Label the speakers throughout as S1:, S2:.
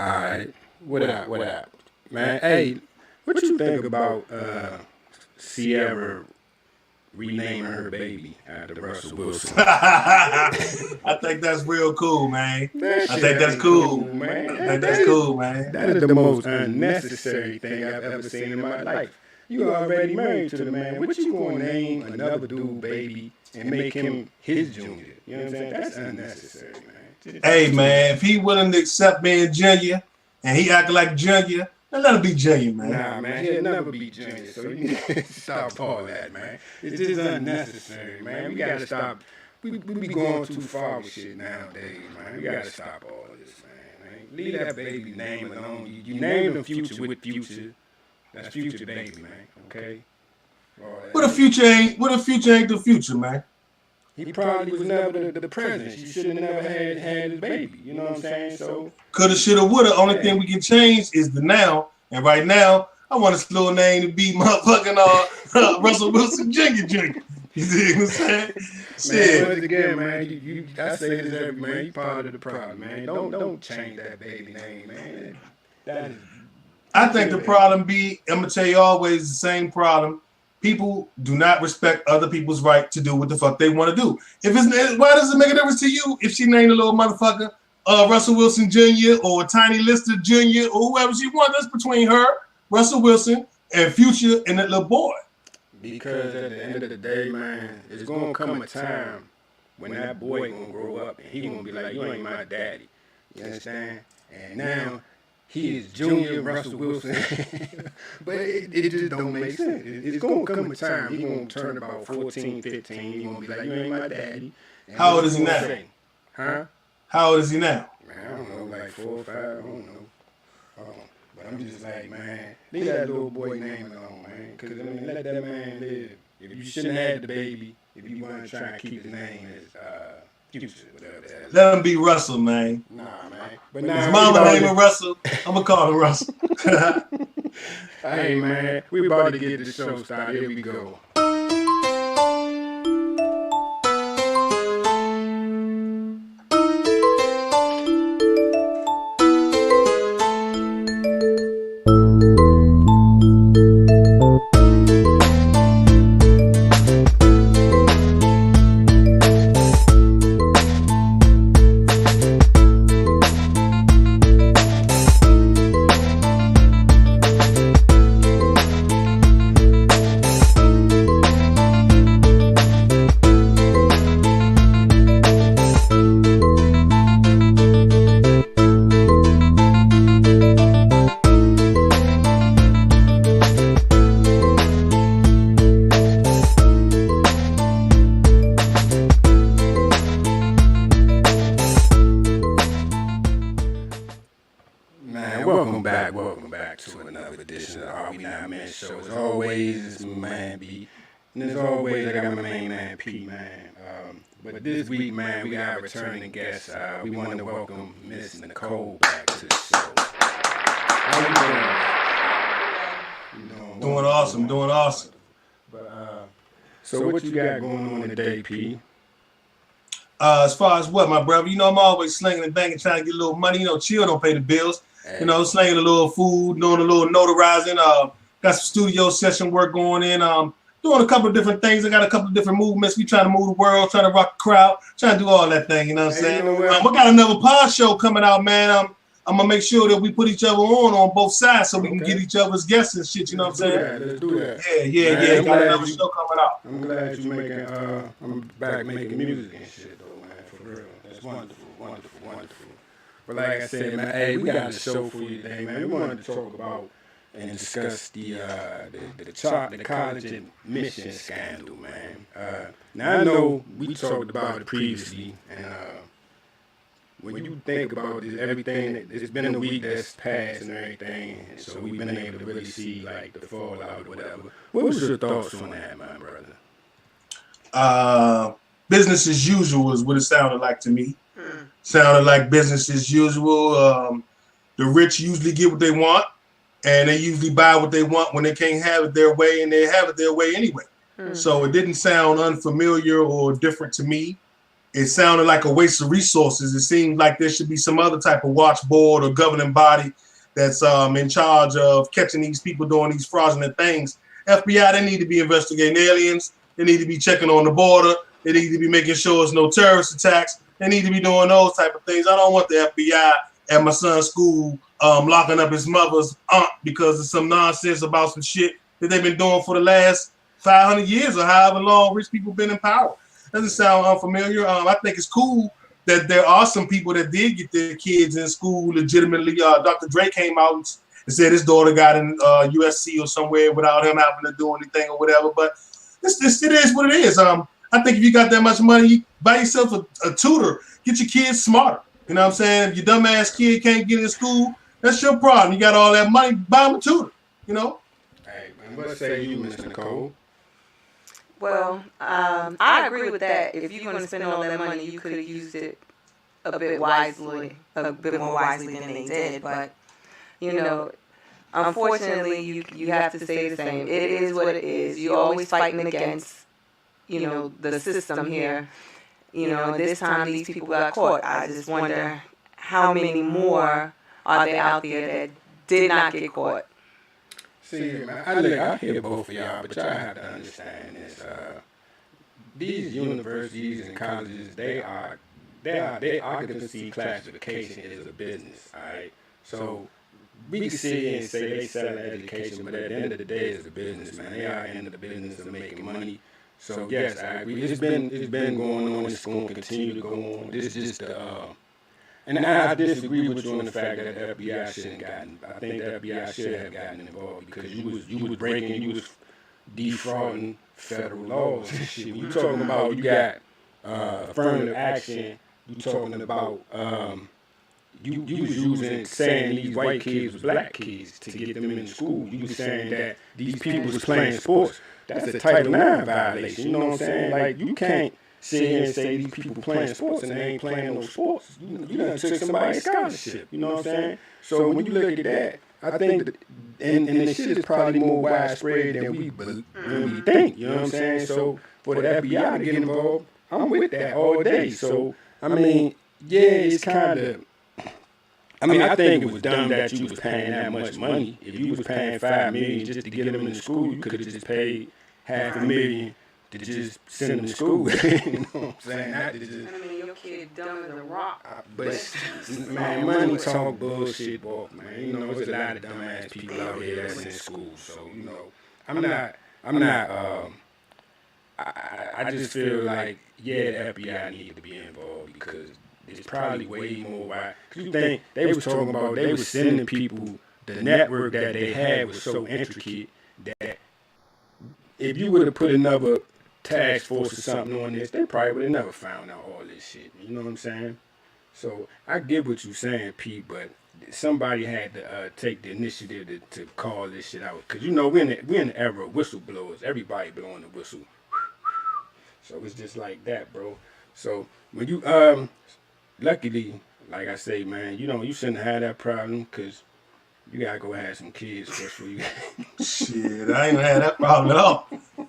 S1: Alright, what up, man? Hey, what you think about Sierra renaming her baby after Russell Wilson?
S2: I think that's real cool, man. I think that's cool,
S1: man.
S2: I think that's cool, man.
S1: That is the most unnecessary thing I've ever seen in my life. You already married to the man. What you gonna name another dude baby and make him his junior? You know what I'm saying? That's unnecessary, man.
S2: Hey, man, if he willing to accept being junior and he acting like junior, then let him be junior, man.
S1: Nah, man, he'll never be junior, so you need to stop all that, man. It's just unnecessary, man. We gotta stop. We be going too far with shit nowadays, man. We gotta stop all this, man. Leave that baby name alone. You named him Future with Future. That's Future baby, man. Okay.
S2: What if Future ain't the future, man?
S1: He probably was never the president. She should have never had his baby. You know what I'm saying? So
S2: coulda, shoulda, woulda. Only thing we can change is the now. And right now, I want his little name to be motherfucking Russell Wilson Jr. You see what I'm saying?
S1: Man, once again, man, I say this every man. You part of the problem, man. Don't change that baby name, man. That is.
S2: I think the problem be, I'm gonna tell you always the same problem. People do not respect other people's right to do what the fuck they want to do. Why does it make a difference to you if she named a little motherfucker Russell Wilson Jr. or Tiny Lister Jr. or whoever she wants? That's between her, Russell Wilson, and Future and that little boy.
S1: Because at the end of the day, man, it's gonna come a time when that boy gonna grow up and he gonna be like, you ain't my daddy. You understand? And now he is Junior Russell Wilson. But it just don't make sense. It's going to come a time he going to turn about 14, 15. He going to be like, you ain't my daddy. And
S2: how old is he now?
S1: Say, huh?
S2: How old is he now?
S1: Man, I don't know, like 4 or 5. I don't know. But I'm just like, man, leave that little boy name alone, man. Because, I mean, let that man live. If you shouldn't have had the baby, if you want to try and keep his name as Future, whatever that is.
S2: Let him be Russell, man.
S1: Nah, man. But now
S2: his mama name him Russell. I'm going to call him Russell.
S1: Hey, man, we about to get the show started. Here we go. Welcome back to another edition of the AWNMT show. As always, it's my man B, and as always, I got my main man P, man. But this week, man, we got a returning guest. We want to welcome Miss Nicole back to the show. How you doing?
S2: Doing awesome.
S1: But so what you got going on today, P?
S2: As far as what, my brother, you know, I'm always slinging and banging, trying to get a little money. You know, chill, don't pay the bills. You know, slinging a little food, doing a little notarizing. Got some studio session work going in. Doing a couple of different things. I got a couple of different movements. We trying to move the world, trying to rock the crowd, trying to do all that thing. You know what I'm saying? We got another pod show coming out, man. I'm gonna make sure that we put each other on both sides so we can get each other's guests and shit. You know what I'm saying?
S1: Let's do that.
S2: Yeah. Got another show coming out.
S1: I'm glad you making. I'm back making music and shit, though, man. For real, that's wonderful. But like I said, man, hey, we got a show for you today, man. We wanted to talk about and discuss the college admission scandal, man. Now I know we talked about it previously, and when you think about this, everything, it's been a week that's passed and everything, and so we've been able to really see like the fallout or whatever. What was your thoughts on that, my brother?
S2: Business as usual is what it sounded like to me. Sounded like business as usual. The rich usually get what they want, and they usually buy what they want when they can't have it their way, and they have it their way anyway. So it didn't sound unfamiliar or different to me. it sounded like a waste of resources. It seemed like there should be some other type of watch board or governing body that's in charge of catching these people doing these fraudulent things. FBI, they need to be investigating aliens. They need to be checking on the border. They need to be making sure there's no terrorist attacks. They need to be doing those type of things. I don't want the FBI at my son's school locking up his mother's aunt because of some nonsense about some shit that they've been doing for the last 500 years or however long rich people been in power. Doesn't sound unfamiliar. I think it's cool that there are some people that did get their kids in school legitimately. Dr. Dre came out and said his daughter got in USC or somewhere without him having to do anything or whatever. But it is what it is. I think if you got that much money, you buy yourself a tutor. Get your kids smarter. You know what I'm saying? If your dumbass kid can't get in school, that's your problem. You got all that money, buy him a tutor. You know?
S1: Hey, man, what say you, Mr. Nicole?
S3: Well, I agree with that. If you're going to spend all that money, you could have used it a bit more wisely than they did. But, you know, unfortunately, you have to say the same. It is what it is. You're always fighting against, you know, the system here. You know, this time these people got caught. I just wonder how many more are there out there that did not get caught.
S1: See, man, I hear both of y'all, but y'all have to understand this. These universities and colleges, their occupancy classification is a business, all right? So we can sit here and say they sell education, but at the end of the day, it's a business, man. They are in the business of making money. So yes, I agree. It's been going on. It's going to continue to go on. This is just and I disagree with you on the fact that the FBI shouldn't have gotten. I think the FBI should have gotten involved because you was breaking, you was defrauding federal laws and shit. You talking about you got affirmative action. You talking about you was saying these white kids was black kids to get them in school. You was saying that these people was playing sports. That's a Title IX violation. You know what I'm saying? Like you can't sit here and say these people playing sports and they ain't playing no sports. You done took somebody's scholarship. You know what I'm saying? So when you look at that, I think that, and the shit is probably more widespread than we think. You know what I'm saying? So for the FBI to get involved, I'm with that all day. So I mean, yeah, it's kind of. I mean, I think it was dumb that you was paying that much money. If you was paying $5 million just to get them into school, you could have just paid $500,000 to just send them to school. You know what I'm saying? Not to just.
S3: I mean, your kid dumb as a rock.
S1: But man, money talk bullshit, boy, man. You know, there's a lot of dumbass people out here that's in school. So you know, I just feel like the FBI need to be involved because. It's probably way more wide. Cause you think they was talking about they was sending people the network that they had was so intricate that if you would have put another task force or something on this, they probably would have never found out all this shit. You know what I'm saying? So I get what you're saying, Pete, but somebody had to take the initiative to call this shit out. Cause you know we're in the era of whistleblowers. Everybody blowing the whistle. So it's just like that, bro. So when you luckily, like I say, man, you shouldn't have had that problem because you gotta go have some kids first for you.
S2: Shit, I ain't gonna have that problem at all.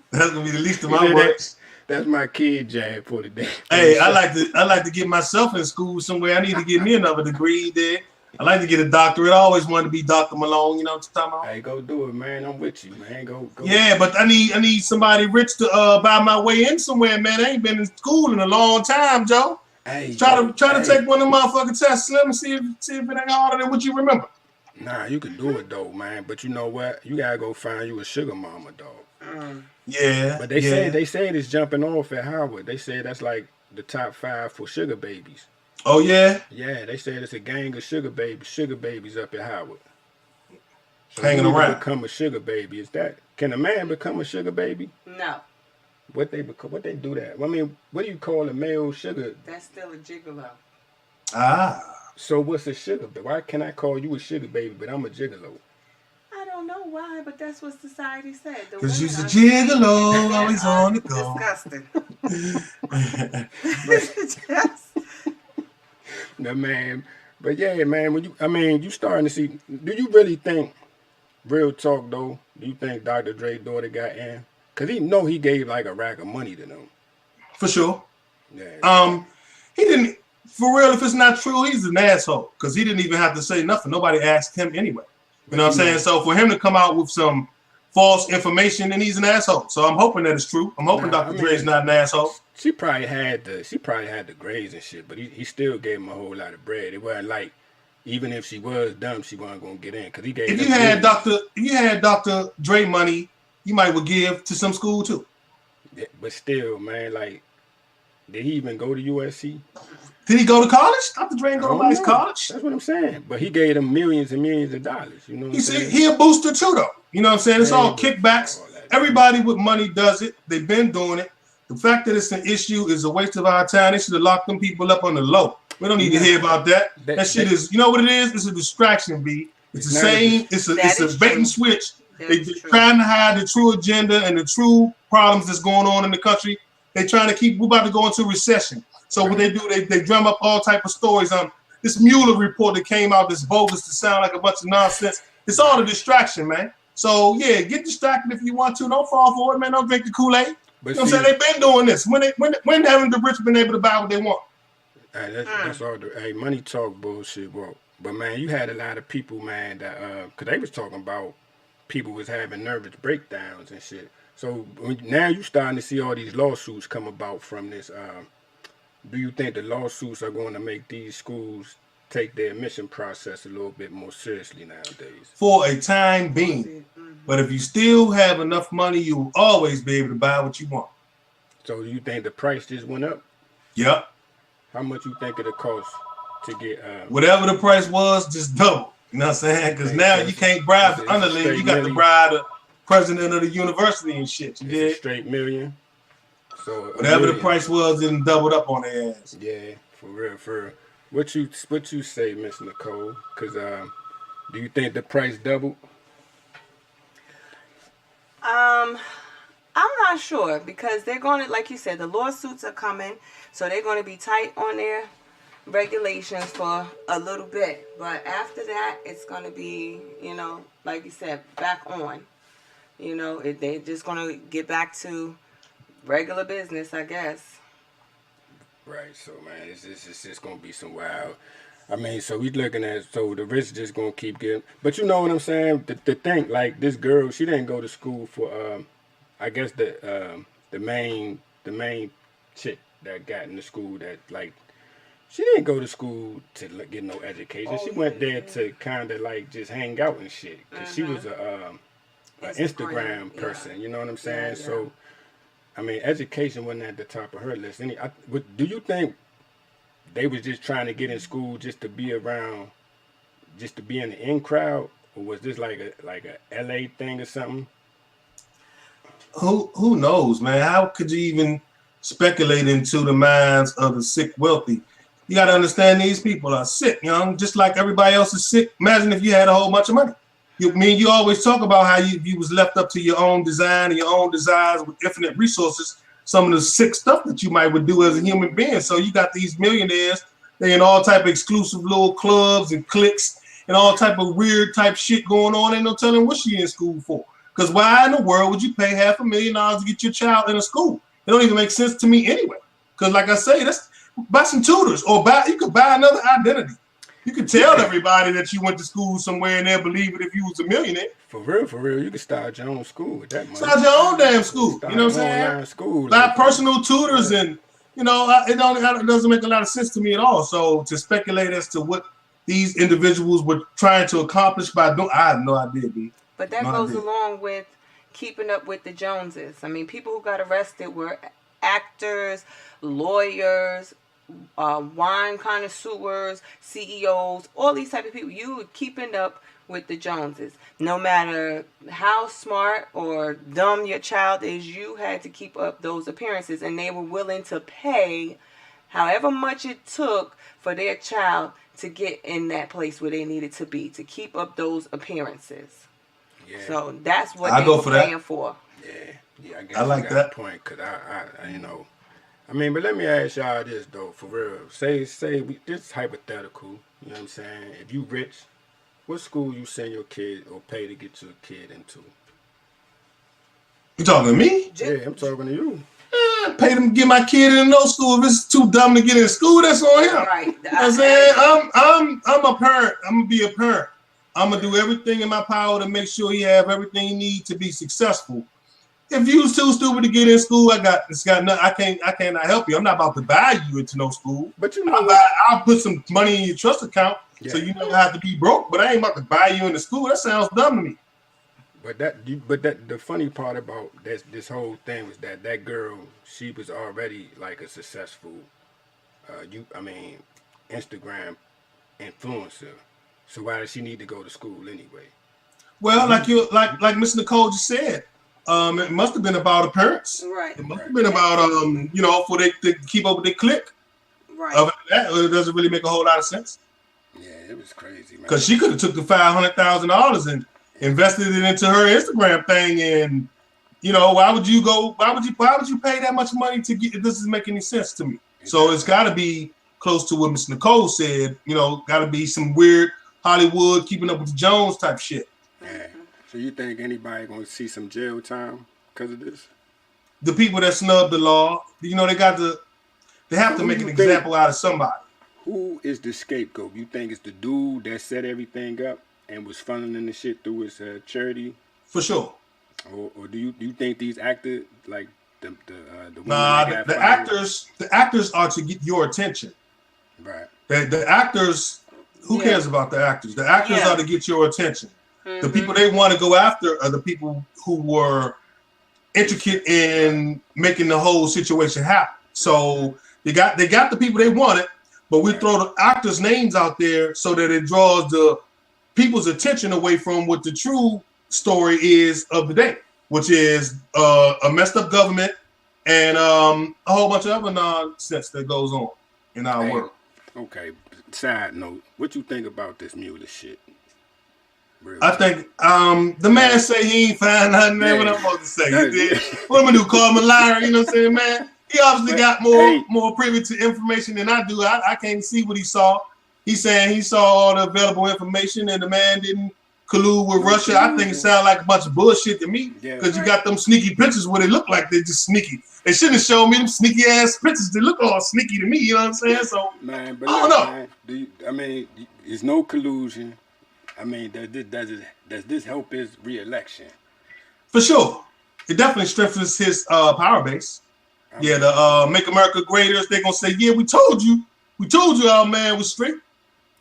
S2: That's gonna be the least of my worries.
S1: That's my kid jab for the day.
S2: Hey, I like to get myself in school somewhere. I need to get me another degree there. I like to get a doctorate. I always wanted to be Dr. Malone. You know what I'm talking about?
S1: Hey, go do it, man. I'm with you, man. Go.
S2: Yeah, but I need somebody rich to buy my way in somewhere, man. I ain't been in school in a long time, Joe.
S1: Hey,
S2: try to take one of them motherfucking tests, Slim, and see if it ain't harder than what you remember.
S1: Nah, you can do it though, man. But you know what? You gotta go find you a sugar mama, dog.
S2: Yeah.
S1: But they say it's jumping off at Howard. They say that's like the top 5 for sugar babies.
S2: Oh yeah.
S1: Yeah, they say it's a gang of sugar babies up at Howard. So
S2: hanging around.
S1: Become a sugar baby. Can a man become a sugar baby?
S3: No.
S1: What they do that? I mean, what do you call a male sugar?
S3: That's still a gigolo.
S2: Ah.
S1: So what's a sugar baby? Why can I call you a sugar baby, but I'm a gigolo?
S3: I don't know why, but that's what society said.
S2: Because you're a gigolo, always on the go.
S3: Disgusting.
S1: No, man. But yeah, man, you starting to see, do you really think, real talk though, do you think Dr. Dre's daughter got in? Because he gave like a rack of money to them.
S2: For sure.
S1: Yeah.
S2: He didn't, for real, if it's not true, he's an asshole because he didn't even have to say nothing. Nobody asked him anyway. You know what I'm saying? So for him to come out with some false information, then he's an asshole. So I'm hoping that it's true. I'm hoping Dr. Dre's not an asshole.
S1: She probably had the grades and shit, but he still gave him a whole lot of bread. It wasn't like, even if she was dumb, she wasn't gonna get in because he gave.
S2: If you had Dr. Dre money, you might would give to some school too.
S1: Yeah, but still, man, like, did he even go to USC?
S2: Did he go to college? Dr. Dre ain't go to nobody's college.
S1: That's what I'm saying. But he gave them millions and millions of dollars. You know what I'm saying?
S2: He a booster too, though. You know what I'm saying? It's all kickbacks. Everybody with money does it. They've been doing it. The fact that it's an issue is a waste of our time. They should have locked them people up on the low. We don't need to hear about that. That shit is, you know what it is? It's a distraction, B. It's the same. It's a bait and switch. They're trying to hide the true agenda and the true problems that's going on in the country. They're trying to we're about to go into recession. So what they do, they drum up all type of stories. This Mueller report that came out that's bogus to sound like a bunch of nonsense. It's all a distraction, man. So yeah, get distracted if you want to. Don't fall for it, man. Don't drink the Kool-Aid. You know what I'm saying? They've been doing this. When haven't the rich been able to buy what they want?
S1: That's all. Money talk bullshit, bro. But man, you had a lot of people, man, that because they was talking about people was having nervous breakdowns and shit. So now you starting to see all these lawsuits come about from this. Do you think the lawsuits are going to make these schools take their admission process a little bit more seriously nowadays?
S2: For a time being. But if you still have enough money, you will always be able to buy what you want.
S1: So do you think the price just went up?
S2: Yep.
S1: How much you think it'll cost to get...
S2: whatever the price was, just double. You know what I'm saying? Because now you can't bribe the underling. You got to bribe the president of the university and shit. You did?
S1: Straight million. So
S2: whatever the price was, then doubled up on their ass.
S1: Yeah, for real, for real. What you say, Miss Nicole? Because do you think the price doubled?
S3: I'm not sure because they're going to, like you said, the lawsuits are coming, so they're going to be tight on their regulations for a little bit. But after that, it's going to be, you know, like you said, back on. You know, they're just going to get back to regular business, I guess.
S1: Right. So, man, it's just going to be some wild. I mean, so we looking at, so the rich just going to keep getting, but you know what I'm saying? The thing, like this girl, she didn't go to school for, I guess the main chick that got into school that, like, she didn't go to school to get no education. She went there to kind of like just hang out and shit. Cause she was a Instagram person, you know what I'm saying? Yeah. So, I mean, education wasn't at the top of her list. Do you think they was just trying to get in school just to be around, just to be in the in crowd, or was this like a LA thing or something?
S2: Who knows, man? How could you even speculate into the minds of the sick wealthy? You got to understand these people are sick, young, just like everybody else is sick. Imagine if you had a whole bunch of money. You always talk about how you was left up to your own design and your own desires with infinite resources. Some of the sick stuff that you might would do as a human being. So you got these millionaires, they in all type of exclusive little clubs and cliques and all type of weird type shit going on. Ain't no telling what she in school for. Because why in the world would you pay $500,000 to get your child in a school? It don't even make sense to me anyway. Because like I say, that's buy some tutors or you could buy another identity. You could tell everybody that you went to school somewhere and they'll believe it if you was a millionaire.
S1: For real, you could start your own school with that money.
S2: Start your own damn school. You know what I'm saying?
S1: School.
S2: Buy personal tutors and, you know, it doesn't make a lot of sense to me at all. So to speculate as to what these individuals were trying to accomplish by doing, I have no idea, B.
S3: But that goes along with keeping up with the Joneses. I mean, people who got arrested were actors, lawyers, wine connoisseurs, CEOs, all these type of people. You were keeping up with the Joneses. No matter how smart or dumb your child is, you had to keep up those appearances, and they were willing to pay however much it took for their child to get in that place where they needed to be, to keep up those appearances. Yeah. So that's what they were paying for.
S1: Yeah, I guess
S2: I like that
S1: point, because I you know, I mean, but let me ask y'all this though, for real. Say this is hypothetical. You know what I'm saying? If you rich, what school you send your kid or pay to get your kid into?
S2: You talking to me?
S1: Yeah, I'm talking to you.
S2: pay them to get my kid in no school. If it's too dumb to get in school, that's on him.
S3: Right.
S2: You know what I'm saying? I'm a parent. I'm gonna be a parent. I'm gonna do everything in my power to make sure he have everything he needs to be successful. If you was too stupid to get in school, it's got nothing. I cannot help you. I'm not about to buy you into no school.
S1: But you know
S2: I'll put some money in your trust account so you never have to be broke. But I ain't about to buy you into school. That sounds dumb to me.
S1: But the funny part about this whole thing was that girl, she was already like a successful, Instagram influencer. So why does she need to go to school anyway?
S2: Well, like Miss Nicole just said, it must have been about appearance.
S3: Right.
S2: It must have been about for they to keep up with their clique.
S3: Right.
S2: Other than that, it doesn't really make a whole lot of sense.
S1: Yeah, it was crazy, man.
S2: Because she could have took the $500,000 and invested it into her Instagram thing, and why would you pay that much money to get? This doesn't make any sense to me. Exactly. So it's got to be close to what Miss Nicole said. Got to be some weird Hollywood keeping up with the Jones type shit.
S1: Yeah. So you think anybody gonna see some jail time because of this?
S2: The people that snub the law, they have to make an example out of somebody.
S1: Who is the scapegoat? You think it's the dude that set everything up and was funneling the shit through his charity?
S2: For sure.
S1: Or do you think these actors like the
S2: actors are to get your attention.
S1: Right.
S2: The actors, who cares about the actors? The actors are to get your attention. Mm-hmm. The people they want to go after are the people who were intricate in making the whole situation happen. So they got the people they wanted, but we throw the actors' names out there so that it draws the people's attention away from what the true story is of the day, which is a messed up government and a whole bunch of other nonsense that goes on in our world.
S1: Okay. Side note, what you think about this Mueller shit? Really?
S2: I think the man say he ain't find nothing. Man, what I'm supposed to say? What am I do? Call him a liar? You know what I'm saying, man? He obviously got more privy to information than I do. I can't see what he saw. He's saying he saw all the available information and the man didn't collude with Russia. I think it sounds like a bunch of bullshit to me because you got them sneaky pictures where they look like they're just sneaky. They shouldn't have shown me them sneaky ass pictures. They look all sneaky to me. You know what I'm saying? So
S1: man, but
S2: I don't
S1: know. There's no collusion. Does this help his re-election?
S2: For sure. It definitely strengthens his power base. The Make America Greater, they're going to say, yeah, we told you our man was straight.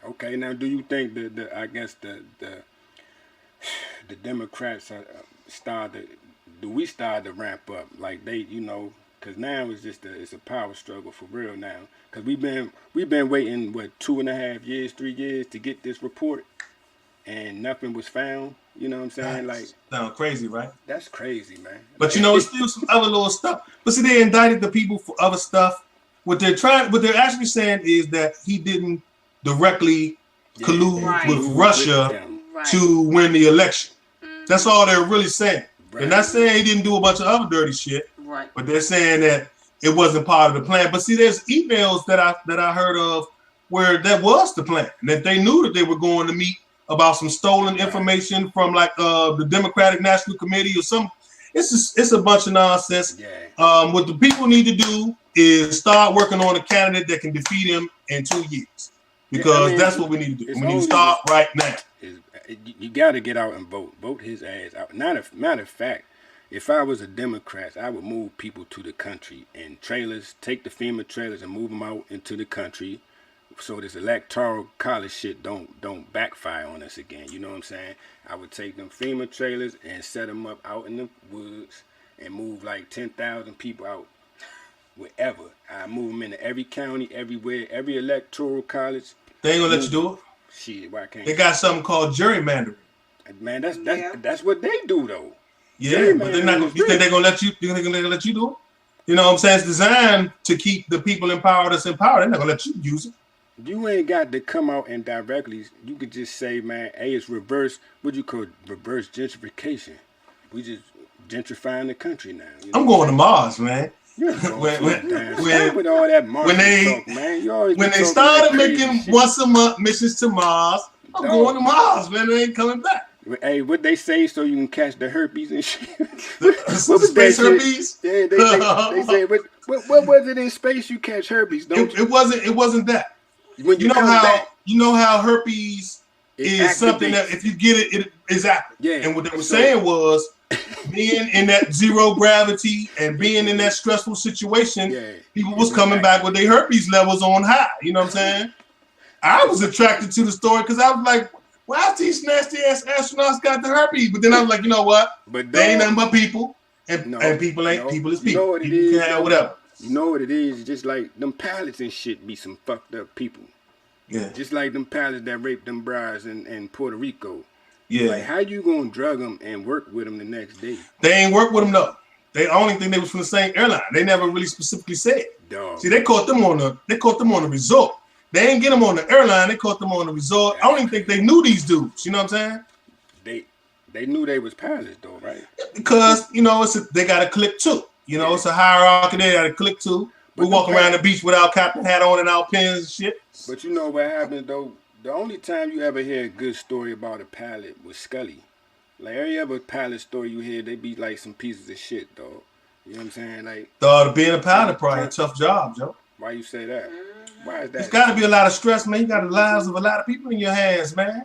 S1: Okay, now do you think the Democrats start to ramp up like they, because now it's a power struggle for real now. Because we've been waiting 2.5 years, 3 years to get this report, and nothing was found. You know what I'm saying?
S2: That's sound crazy, right?
S1: That's crazy, man.
S2: But it's still some other little stuff. But see, they indicted the people for other stuff. What they're actually saying is that he didn't directly collude with Russia to win the election. That's all they're really saying. Right. They're not saying he didn't do a bunch of other dirty shit. Right. But they're saying that it wasn't part of the plan. But see, there's emails that I heard of where that was the plan. That they knew that they were going to meet about some stolen information from the Democratic National Committee or some. It's a bunch of nonsense. Yeah. What the people need to do is start working on a candidate that can defeat him in 2 years. Because that's what we need to do. We need to start right now.
S1: You got to get out and vote. Vote his ass out. Matter of fact, if I was a Democrat, I would move people to the country and take the FEMA trailers and move them out into the country so this electoral college shit don't backfire on us again. You know what I'm saying? I would take them FEMA trailers and set them up out in the woods and move 10,000 people out wherever. I move them into every county, everywhere, every electoral college.
S2: They ain't gonna let you do it?
S1: Shit, why can't
S2: they got something called gerrymandering.
S1: Man, that's what they do though.
S2: Yeah, but they're not. You think they're gonna let you? You think they're gonna let you do it? You know what I'm saying? It's designed to keep the people in power that's in power. They're not gonna let you use it.
S1: You ain't got to come out and directly. You could just say, man, hey, it's reverse. What you call reverse gentrification? We just gentrifying the country now.
S2: I'm going to Mars, man.
S1: When all that talk, man.
S2: When they started making once a month missions to Mars, I'm going to Mars, man. They ain't coming back.
S1: Hey, what they say so you can catch the herpes and shit?
S2: What was space herpes?
S1: Yeah, they say what was it in space you catch herpes? Don't you?
S2: It wasn't that.
S1: When you come back,
S2: you know how herpes is something that if you get it exactly.
S1: Yeah.
S2: And what they were saying was being in that zero gravity and being in that stressful situation, people was coming back with their herpes levels on high. You know what I'm saying? I was attracted to the story because I was like, why these nasty ass astronauts got the herpes? But then I was like, you know what? They ain't nothing but people, and people is people.
S1: You know what it is?
S2: People can have whatever.
S1: You know what it is? Just like them pilots and shit be some fucked up people.
S2: Yeah.
S1: Just like them pilots that raped them brides in Puerto Rico.
S2: Yeah.
S1: Like, how you gonna drug them and work with them the next day?
S2: They ain't work with them though. They only think they was from the same airline. They never really specifically said.
S1: Dog.
S2: See, they caught them on the resort. They ain't get them on the airline. They caught them on the resort. I don't even think they knew these dudes. You know what I'm
S1: saying? They knew they was pilots though, right?
S2: Because they got to click too. It's a hierarchy. They got to click too. We walk around the beach with our captain hat on and our pins and shit.
S1: But you know what happened though? The only time you ever hear a good story about a pilot was Scully. Like every other pilot story you hear, they be like some pieces of shit, dog. You know what I'm saying? Like,
S2: dog, being a pilot probably a tough job, Joe.
S1: Why you say that? Why is that?
S2: It's got to be a lot of stress, man. You got the lives of a lot of people in your hands, man.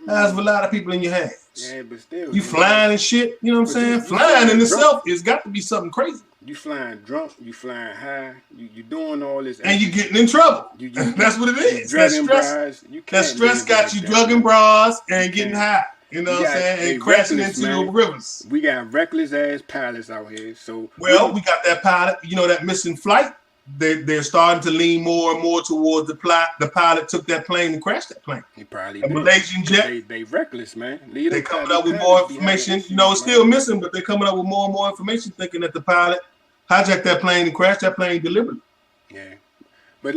S2: Lives of a lot of people in your hands.
S1: Yeah, but still.
S2: You flying and shit, you know what I'm saying? Flying in itself has got to be something crazy.
S1: You flying drunk, you flying high, you doing all this.
S2: And you getting in trouble. That's what it is. That stress got you drugging bras and getting high. You know what I'm saying? And crashing into the rivers.
S1: We got reckless ass pilots out here. So
S2: we got that pilot, that missing flight. They're starting to lean more and more towards the plot. The pilot took that plane and crashed that plane.
S1: He probably
S2: a Malaysian jet.
S1: They reckless, man.
S2: They coming up with more information. It's still missing, but they're coming up with more and more information, thinking that the pilot hijacked that plane and crashed that plane deliberately.
S1: Yeah. But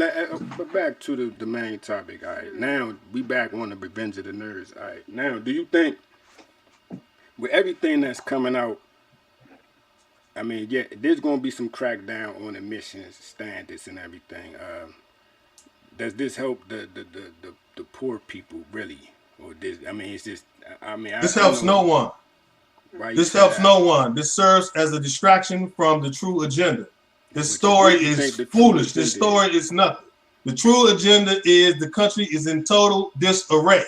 S1: back to the main topic. All right. Now we back on the Revenge of the Nerds. All right. Now, do you think with everything that's coming out, I mean, yeah, there's going to be some crackdown on emissions standards and everything. Does this help the poor people really? Or this? I mean, it's just. I mean,
S2: this helps no one. This helps no one. This serves as a distraction from the true agenda. This story is foolish. This story is nothing. The true agenda is the country is in total disarray.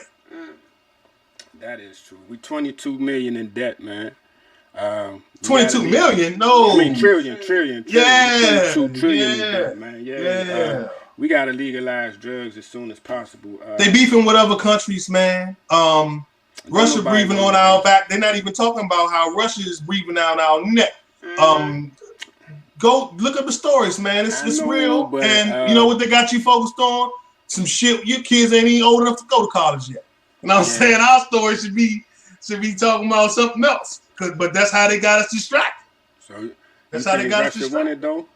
S1: That is true. We 22 million in debt, man.
S2: 22 million? No.
S1: I mean trillion.
S2: Yeah.
S1: 22 trillion in debt, man. Yeah. We gotta legalize drugs as soon as possible.
S2: They beefing with other countries, man. Russia breathing on our back. They're not even talking about how Russia is breathing down our neck. Go look up the stories, man. It's real. But, and you know what they got you focused on? Some shit. Your kids ain't even old enough to go to college yet. You know what I'm saying? Our story should be talking about something else. But that's how they got us distracted.
S1: So
S2: that's how they got us distracted.
S1: Russia won it though?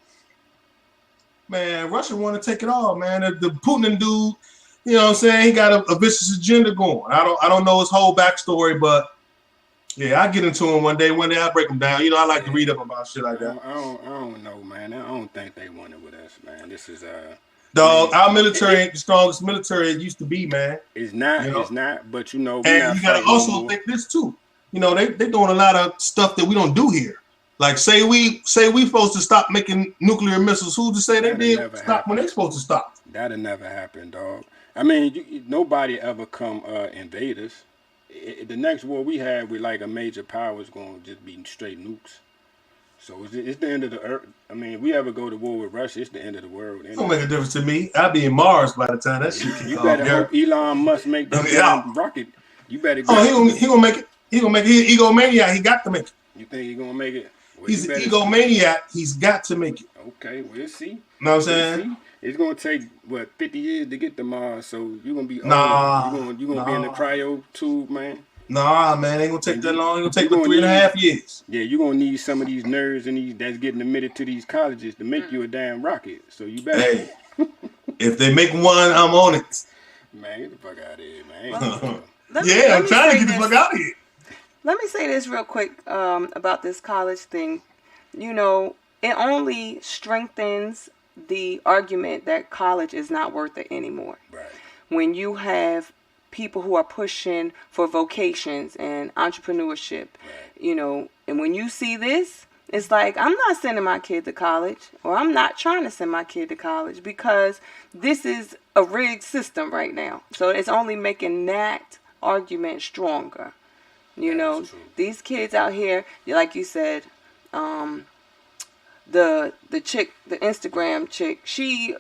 S2: Man, Russia want to take it all, man. The Putin dude, you know what I'm saying? He got a vicious agenda going. I don't know his whole backstory, but yeah, I'll get into him one day. One day I'll break him down. I like to read up about shit like that.
S1: I don't know, man. I don't think they want it with us, man. This is
S2: dog, our military ain't the strongest military it used to be, man.
S1: It's not, it's not, but
S2: and you gotta also think this too. They doing a lot of stuff that we don't do here. Like say we supposed to stop making nuclear missiles. Who to say they did stop when they supposed to stop?
S1: That'll never happen, dog. I mean, nobody ever come invade us. The next war we had with like a major power is going to just be straight nukes. So it's the end of the earth. I mean, if we ever go to war with Russia, it's the end of the world.
S2: It don't make a difference to me. I'll be in Mars by the time that shit kicks off.
S1: You better hope Elon Musk make that rocket. You better go.
S2: Oh, he gonna make it. He gonna make it. He's an egomaniac. He got to make it.
S1: You think he's gonna make it? Well,
S2: he's an egomaniac. He's got to make it.
S1: Okay, we'll see.
S2: Know what I'm saying?
S1: It's gonna take 50 years to get to Mars, so you're gonna be you're gonna be in the cryo tube, man.
S2: Nah, man, ain't gonna take that long. It's gonna take 3.5 years.
S1: Yeah, you're gonna need some of these nerds and that's getting admitted to these colleges to make you a damn rocket. So you better.
S2: Hey, if they make one, I'm on it.
S1: Man, get the fuck out of here, man.
S2: I'm trying to get the fuck out of here.
S3: Let me say this real quick about this college thing. It only strengthens the argument that college is not worth it anymore.
S1: Right.
S3: When you have people who are pushing for vocations and entrepreneurship, and when you see this, it's like, I'm not sending my kid to college, or I'm not trying to send my kid to college, because this is a rigged system right now. So it's only making that argument stronger. These kids out here, like you said, the chick, the Instagram chick, she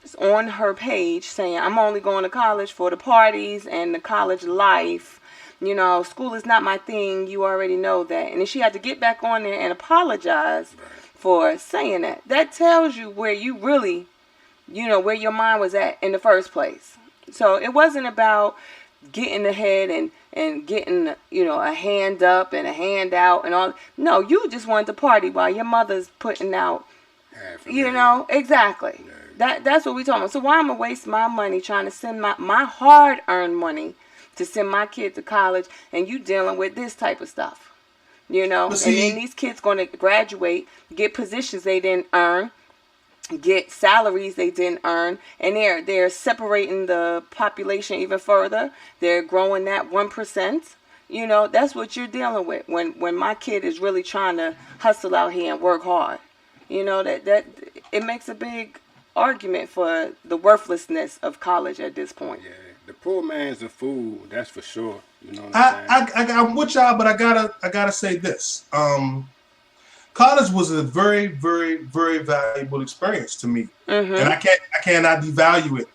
S3: is on her page saying, I'm only going to college for the parties and the college life. School is not my thing. You already know that. And then she had to get back on there and apologize for saying that. That tells you where you really, where your mind was at in the first place. So it wasn't about getting ahead and getting, a hand up and a hand out and all. No, you just wanted to party while your mother's putting out, exactly. That's what we're talking about. So why am I waste my money trying to send my hard-earned money to send my kid to college, and you dealing with this type of stuff, and then these kids going to graduate, get positions they didn't earn, get salaries they didn't earn, and they're separating the population even further. They're growing that 1%. That's what you're dealing with when my kid is really trying to hustle out here and work hard. That it makes a big argument for the worthlessness of college at this point.
S1: Yeah. The poor man's a fool, that's for sure. You know what I'm saying?
S2: I'm with y'all, but I gotta say this. College was a very, very, very valuable experience to me, and I cannot devalue it.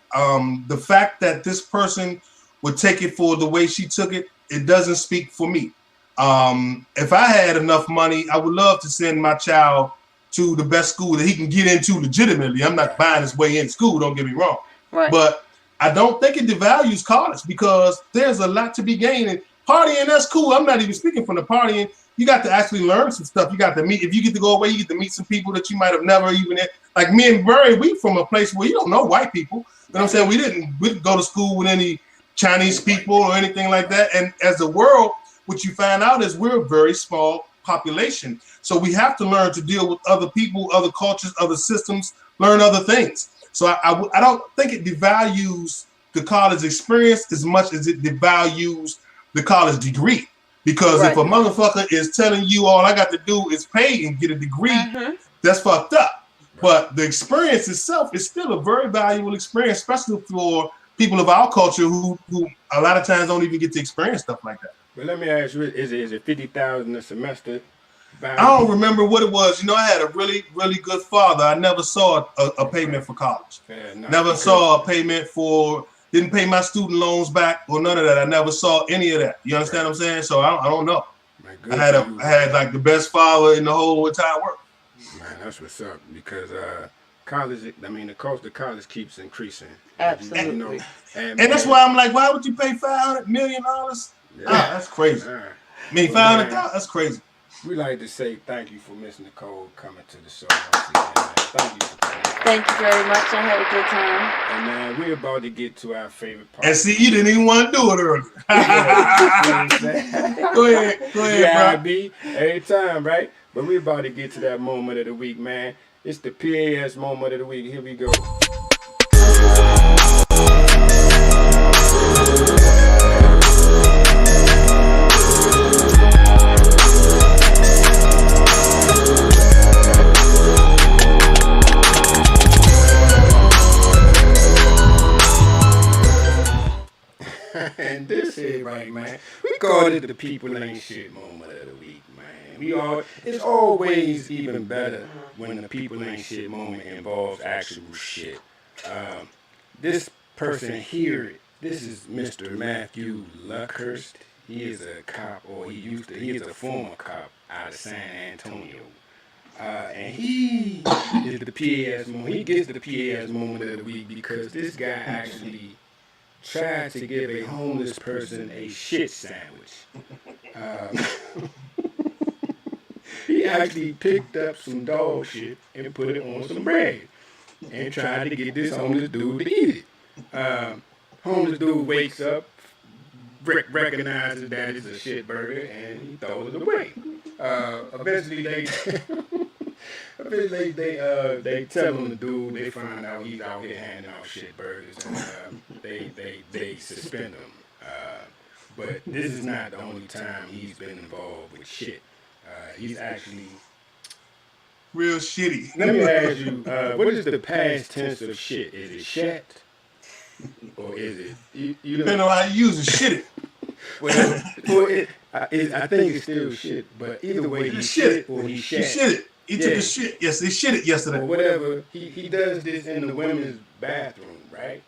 S2: The fact that this person would take it for the way she took it, it doesn't speak for me. If I had enough money, I would love to send my child to the best school that he can get into legitimately. I'm not buying his way in school, don't get me wrong, but I don't think it devalues college, because there's a lot to be gained. And partying, that's cool. I'm not even speaking from the partying. You got to actually learn some stuff. You got to meet, if you get to go away, you get to meet some people that you might have never even, like me and Barry, we from a place where you don't know white people. You know what I'm saying? We didn't go to school with any Chinese people or anything like that. And as a world, what you find out is we're a very small population. So we have to learn to deal with other people, other cultures, other systems, learn other things. So I don't think it devalues the college experience as much as it devalues the college degree. Because if a motherfucker is telling you all I got to do is pay and get a degree, that's fucked up. But the experience itself is still a very valuable experience, especially for people of our culture who a lot of times don't even get to experience stuff like that.
S1: But let me ask you, is it $50,000 a semester?
S2: I don't remember what it was. I had a really, really good father. I never saw a payment for college. Never saw a payment didn't pay my student loans back or none of that. I never saw any of that. You understand what I'm saying? So I don't know. I had like the best father in the whole entire world.
S1: Man, that's what's up, because college, the cost of college keeps increasing.
S3: Absolutely.
S2: And that's why I'm like, why would you pay $500 million? That's crazy. $500,000, that's crazy.
S1: We like to say thank you for Miss Nicole coming to the show. Thank you for coming.
S3: Thank you very much. I had a good time.
S1: And man, we're about to get to our favorite part.
S2: And see, you didn't even want to do it earlier. Go ahead, bro.
S1: Every time, right? But we're about to get to that moment of the week, man. It's the PAS moment of the week. Here we go. And this is right, man. We call it the people ain't shit moment of the week, man. It's always even better when the people ain't shit moment involves actual shit. This person here, this is Mr. Matthew Luckhurst. He is a cop, or he is a former cop out of San Antonio. And he is the PAS moment. He gets the PAS moment of the week because this guy actually tried to give a homeless person a shit sandwich. He actually picked up some dog shit and put it on some bread and tried to get this homeless dude to eat it. Homeless dude wakes up, recognizes that it's a shit burger, and he throws it away. Eventually they tell him the dude, they find out he's out here handing out shit burgers, and they suspend him. But this is not the only time he's been involved with shit. He's actually
S2: real shitty.
S1: Let me ask you, what is the past tense of shit? Is it shat? Or is it you
S2: Depending on how you use it, shit it.
S1: I think it's still shit, but either way, he
S2: shit
S1: or he shat.
S2: He shit it. He took a shit. Yes, he shit it yesterday.
S1: Or whatever. He does this in the women's bathroom, right?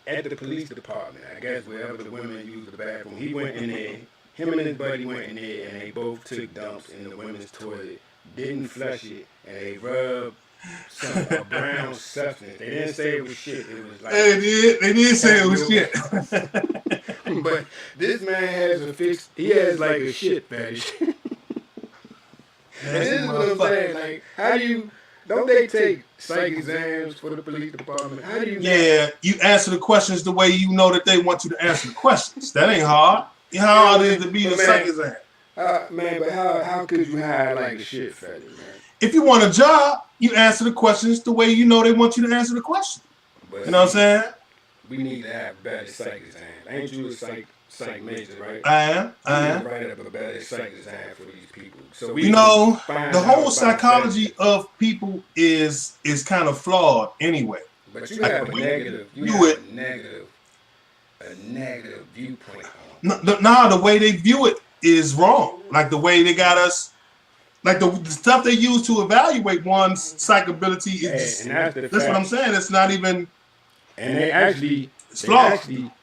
S1: At the police department, I guess, wherever the women use the bathroom. He went in there, him and his buddy went in there, and they both took dumps in the women's toilet, didn't flush it, and they rubbed some brown substance. They didn't say it was shit. It was like...
S2: They did say it was shit.
S1: But this man has he has like a shit fetish. And this is what I'm saying, like, how do you... Don't they take psych exams for the police department? How do you...
S2: Yeah, you answer the questions the way you know that they want you to answer the questions. That ain't hard. You know how hard it is to be a psych exam.
S1: Man, but how could you hide like a shit fetish, man?
S2: If you want a job, you answer the questions the way you know they want you to answer the question.
S1: But
S2: you know what I'm saying?
S1: We need to have better psych exams. Ain't you a psych major, right?
S2: I am.
S1: Write up a better psych exam for these people. So
S2: you know, the whole psychology of people is kind of flawed anyway.
S1: But you have a negative viewpoint on it.
S2: No, the way they view it is wrong. Like the way they got us, like the stuff they use to evaluate one's psych ability is just, that's what I'm saying. It's not even.
S1: And they actually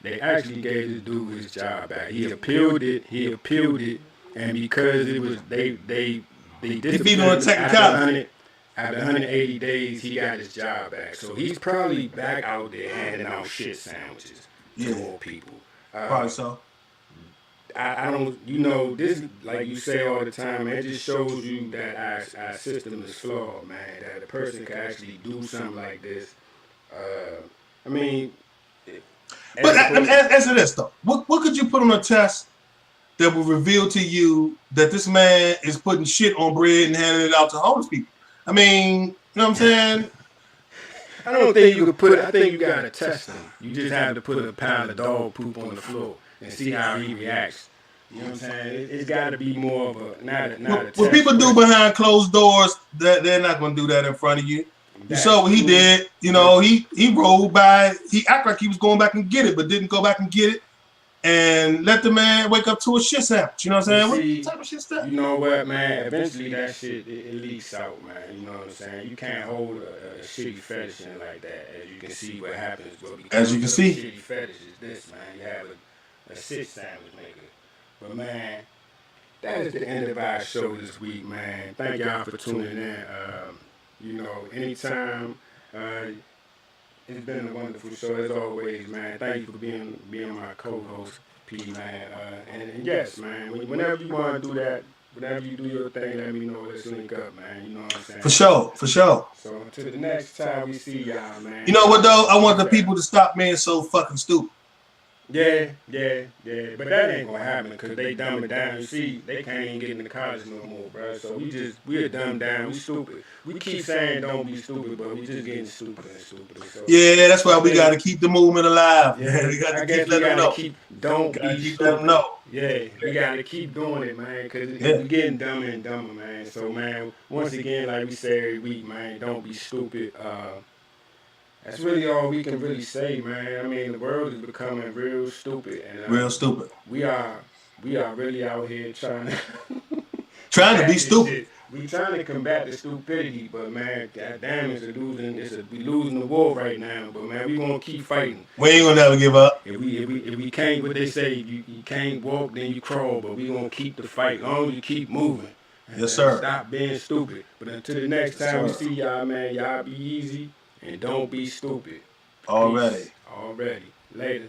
S1: gave this dude his job back. He appealed it, and because it was they
S2: beat on a technicality.
S1: After 180 days, he got his job back. So he's probably back out there handing out shit sandwiches to more people.
S2: Probably so.
S1: I don't, you know, this, like you say all the time, man, it just shows you that our system is flawed, man, that a person can actually do something like this. I mean...
S2: But answer this, though. What could you put on a test that will reveal to you that this man is putting shit on bread and handing it out to homeless people? I mean, you know what I'm saying?
S1: I don't think you could put it. I think you got to test him. You just have to put a pile of dog poop on the floor and see how he reacts. You know what I'm saying? It's got to be more of a, not a test.
S2: What people do behind closed doors, they're not going to do that in front of you. You saw what he did. You know, he rolled by. He acted like he was going back and get it, but didn't go back and get it. And let the man wake up to a shit sandwich. You know what I'm saying? What type of shit is that?
S1: You know what, man? Eventually that shit, it leaks out, man. You know what I'm saying? You can't hold a shitty fetish in like that. As you can see what happens.
S2: As you can see.
S1: Shitty fetish is this, man. You have a shit sandwich maker. But, man, that is the end of our show this week, man. Thank y'all for tuning in. You know, anytime, it's been a wonderful show as always, man. Thank you for being my co-host, P, man. And yes, man, whenever you want to do that, whenever you do your thing, let me know. Let's link up, man. You know what I'm saying? For
S2: sure.
S1: So until the next time we see y'all, man.
S2: You know what though? I want the people to stop being so fucking stupid.
S1: Yeah. But that ain't gonna happen because they dumb it down. You see, they can't even get into college no more, bro. So we're dumbed down. We stupid. We keep saying don't be stupid, but we just getting stupider and stupider. So,
S2: yeah, that's why we got to keep the movement alive.
S1: Yeah,
S2: we got to
S1: keep letting them know. Don't be stupid.
S2: Know.
S1: Yeah, we got to keep doing it, man, because we're getting dumber and dumber, man. So, man, once again, like we say every week, man, don't be stupid. That's really all we can really say, man. I mean, the world is becoming real stupid. And,
S2: real stupid.
S1: We are really out here trying
S2: to be stupid.
S1: We trying to combat the stupidity, but man, goddamn, we losing the war right now. But man, we gonna keep fighting.
S2: We ain't gonna never give up.
S1: If we can't, what they say, you can't walk, then you crawl. But we gonna keep the fight. As long as you keep moving.
S2: Yes, sir.
S1: Stop being stupid. But until the next time we see y'all, man, y'all be easy. And don't be stupid.
S2: Already.
S1: Later.